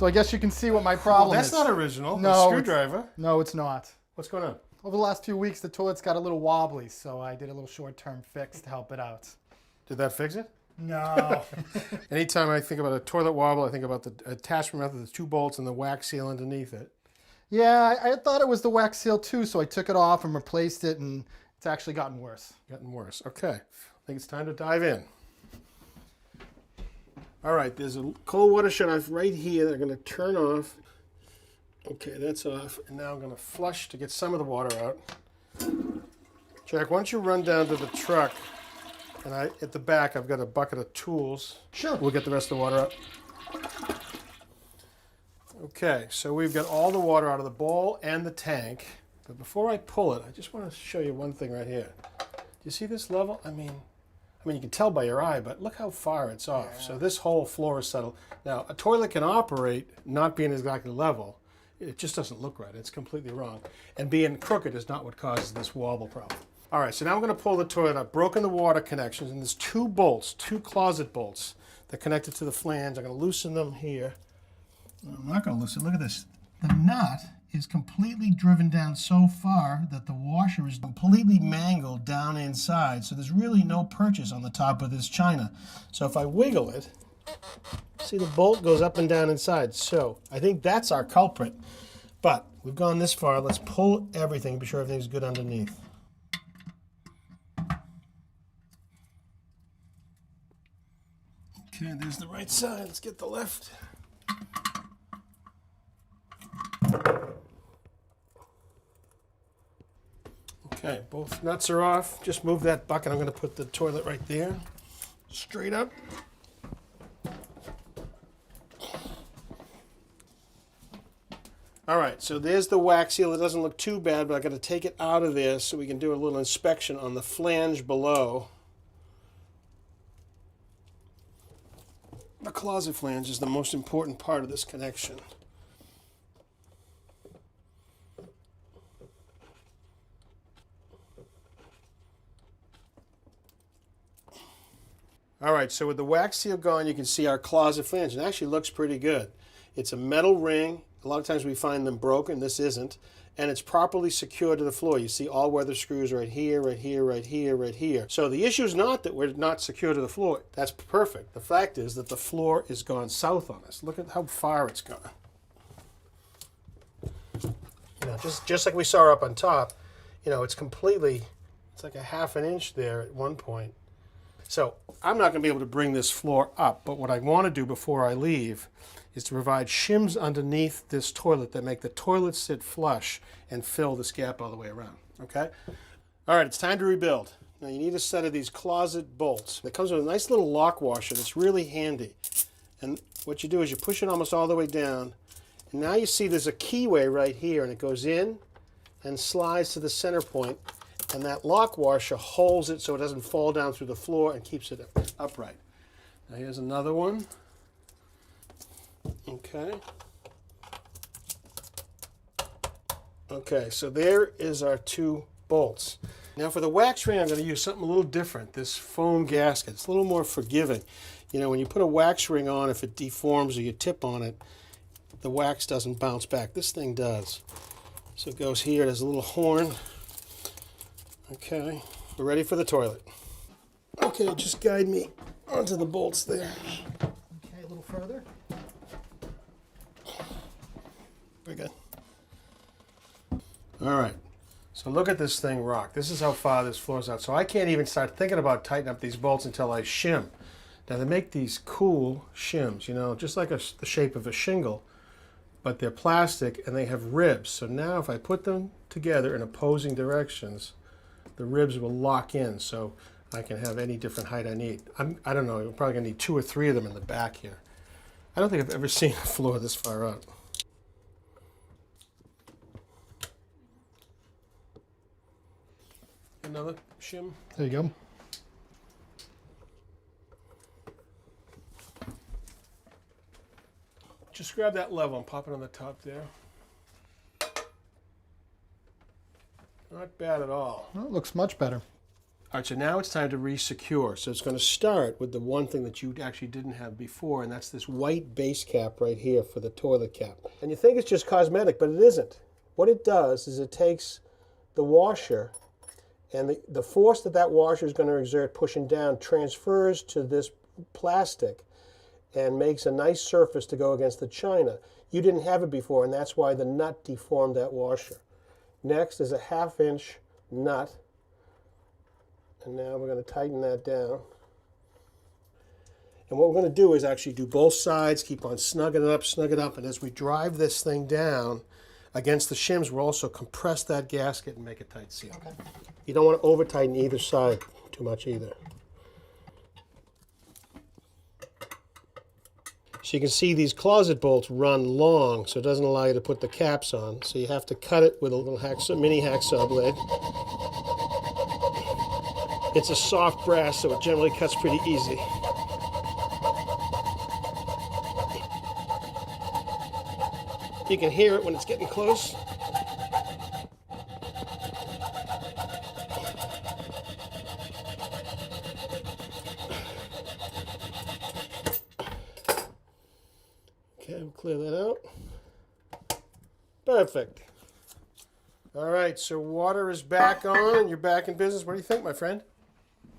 So I guess you can see what my problem that's is. not original. No, A screwdriver. No, it's not. What's going on? Over the last few weeks, the toilet's got a little wobbly, so I did a little short-term fix to help it out. Did that fix it? No. Anytime I think about a toilet wobble, I think about the attachment method, the 2 bolts and the wax seal underneath it. Yeah, I thought it was the wax seal too, so I took it off and replaced it, and it's actually gotten worse. Gotten worse. Okay. I think it's time to dive in. All right, there's a cold water shutoff right here that I'm going to turn off. Okay, that's off. And now I'm going to flush to get some of the water out. Jack, why don't you run down to the truck, and at the back I've got a bucket of tools. Sure. We'll get the rest of the water out. Okay, so we've got all the water out of the bowl and the tank. But before I pull it, I just want to show you one thing right here. Do you see this level? I mean, you can tell by your eye, but look how far it's off. Yeah. So this whole floor is settled. Now, a toilet can operate not being exactly level. It just doesn't look right. It's completely wrong. And being crooked is not what causes this wobble problem. All right, so now I'm going to pull the toilet. I've broken the water connections, and there's 2 bolts, 2 closet bolts that connect it to the flange. I'm going to loosen them here. I'm not going to loosen. Look at this. The nut is completely driven down so far that the washer is completely mangled down inside. So there's really no purchase on the top of this china. So if I wiggle it, see the bolt goes up and down inside. So I think that's our culprit. But we've gone this far. Let's pull everything, be sure everything's good underneath. Okay, there's the right side. Let's get the left. Okay, both nuts are off. Just move that bucket. I'm going to put the toilet right there, straight up. All right, so there's the wax seal. It doesn't look too bad, but I've got to take it out of there so we can do a little inspection on the flange below. The closet flange is the most important part of this connection. All right, so with the wax seal gone, you can see our closet flange. It actually looks pretty good. It's a metal ring. A lot of times we find them broken. This isn't. And it's properly secured to the floor. You see all-weather screws right here, right here, right here, right here. So the issue is not that we're not secure to the floor. That's perfect. The fact is that the floor is gone south on us. Look at how far it's gone. You know, just like we saw up on top, you know, it's completely, it's like a ½ an inch there at one point. So I'm not going to be able to bring this floor up, but what I want to do before I leave is to provide shims underneath this toilet that make the toilet sit flush and fill this gap all the way around, okay? All right, it's time to rebuild. Now you need a set of these closet bolts. It comes with a nice little lock washer that's really handy. And what you do is you push it almost all the way down, and now you see there's a keyway right here, and it goes in and slides to the center point. And that lock washer holds it so it doesn't fall down through the floor and keeps it upright. Now here's another one. Okay. Okay, so there is our 2 bolts. Now for the wax ring, I'm going to use something a little different. This foam gasket. It's a little more forgiving. You know, when you put a wax ring on, if it deforms or you tip on it, the wax doesn't bounce back. This thing does. So it goes here. There's a little horn. Okay, we're ready for the toilet. Okay, just guide me onto the bolts there. Okay, a little further. Very good. All right, so look at this thing rock. This is how far this floor's out. So I can't even start thinking about tightening up these bolts until I shim. Now they make these cool shims, you know, just like the shape of a shingle, but they're plastic and they have ribs. So now if I put them together in opposing directions, the ribs will lock in so I can have any different height I need. I don't know, I'm probably going to need 2 or 3 of them in the back here. I don't think I've ever seen a floor this far out. Another shim. There you go. Just grab that level and pop it on the top there. Not bad at all. Well, it looks much better. All right, so now it's time to re-secure. So it's going to start with the one thing that you actually didn't have before, and that's this white base cap right here for the toilet cap. And you think it's just cosmetic, but it isn't. What it does is it takes the washer, and the force that washer is going to exert pushing down transfers to this plastic and makes a nice surface to go against the china. You didn't have it before, and that's why the nut deformed that washer. Next is a 1/2 inch nut. And now we're going to tighten that down. And what we're going to do is actually do both sides, keep on snug it up, and as we drive this thing down against the shims, we'll also compress that gasket and make a tight seal. Okay. You don't want to over tighten either side too much either. So you can see these closet bolts run long, so it doesn't allow you to put the caps on. So you have to cut it with a little mini hacksaw blade. It's a soft brass, so it generally cuts pretty easy. You can hear it when it's getting close. Okay, we'll clear that out. Perfect. All right, so water is back on and you're back in business. What do you think, my friend?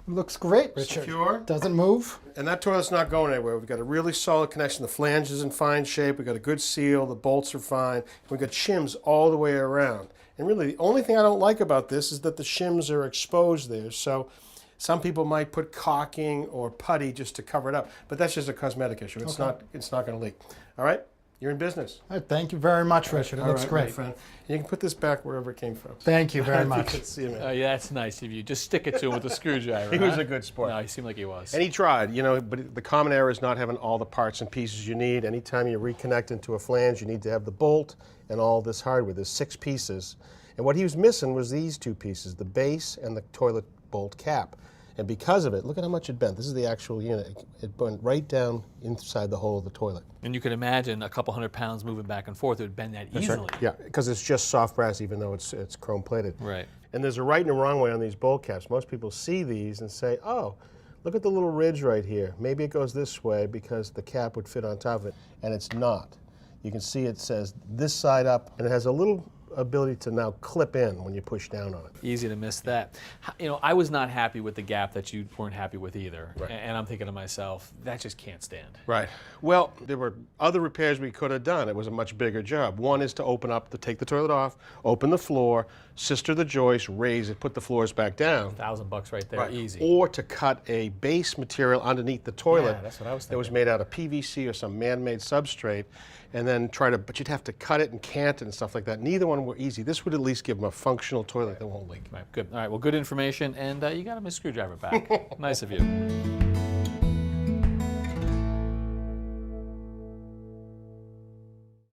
Looks great, Richard. Secure. Doesn't move. And that toilet's not going anywhere. We've got a really solid connection. The flange is in fine shape. We've got a good seal. The bolts are fine. We've got shims all the way around. And really, the only thing I don't like about this is that the shims are exposed there. So some people might put caulking or putty just to cover it up. But that's just a cosmetic issue. It's not going to leak. All right? You're in business. All right, thank you very much, Richard. It looks great. My friend. You can put this back wherever it came from. Thank you very much. See you, man. Yeah, that's nice of you. Just stick it to him with a screwdriver. He was a good sport. No, he seemed like he was. And he tried, you know, but the common error is not having all the parts and pieces you need. Anytime you reconnect into a flange, you need to have the bolt and all this hardware. There's 6 pieces. And what he was missing was these 2 pieces, the base and the toilet bolt cap. And because of it, look at how much it bent. This is the actual unit. It bent right down inside the hole of the toilet. And you can imagine a couple 100 pounds moving back and forth, it would bend that easily. Right. Yeah, because it's just soft brass, even though it's chrome plated. Right. And there's a right and a wrong way on these bolt caps. Most people see these and say, oh, look at the little ridge right here. Maybe it goes this way because the cap would fit on top of it. And it's not. You can see it says this side up, and it has a little ability to now clip in when you push down on it. Easy to miss that. You know, I was not happy with the gap that you weren't happy with either. Right. And I'm thinking to myself, that just can't stand. Right. Well, there were other repairs we could have done. It was a much bigger job. One is to open up, to take the toilet off, open the floor, sister the joist, raise it, put the floors back down. $1,000 right there, easy. Or to cut a base material underneath the toilet. Yeah, that's what I was thinking. That was made out of PVC or some man-made substrate, and then but you'd have to cut it and cant it and stuff like that. Neither one were easy. This would at least give them a functional toilet that won't leak. Right, good. All right, well, good information, and you got him a screwdriver back. Nice of you.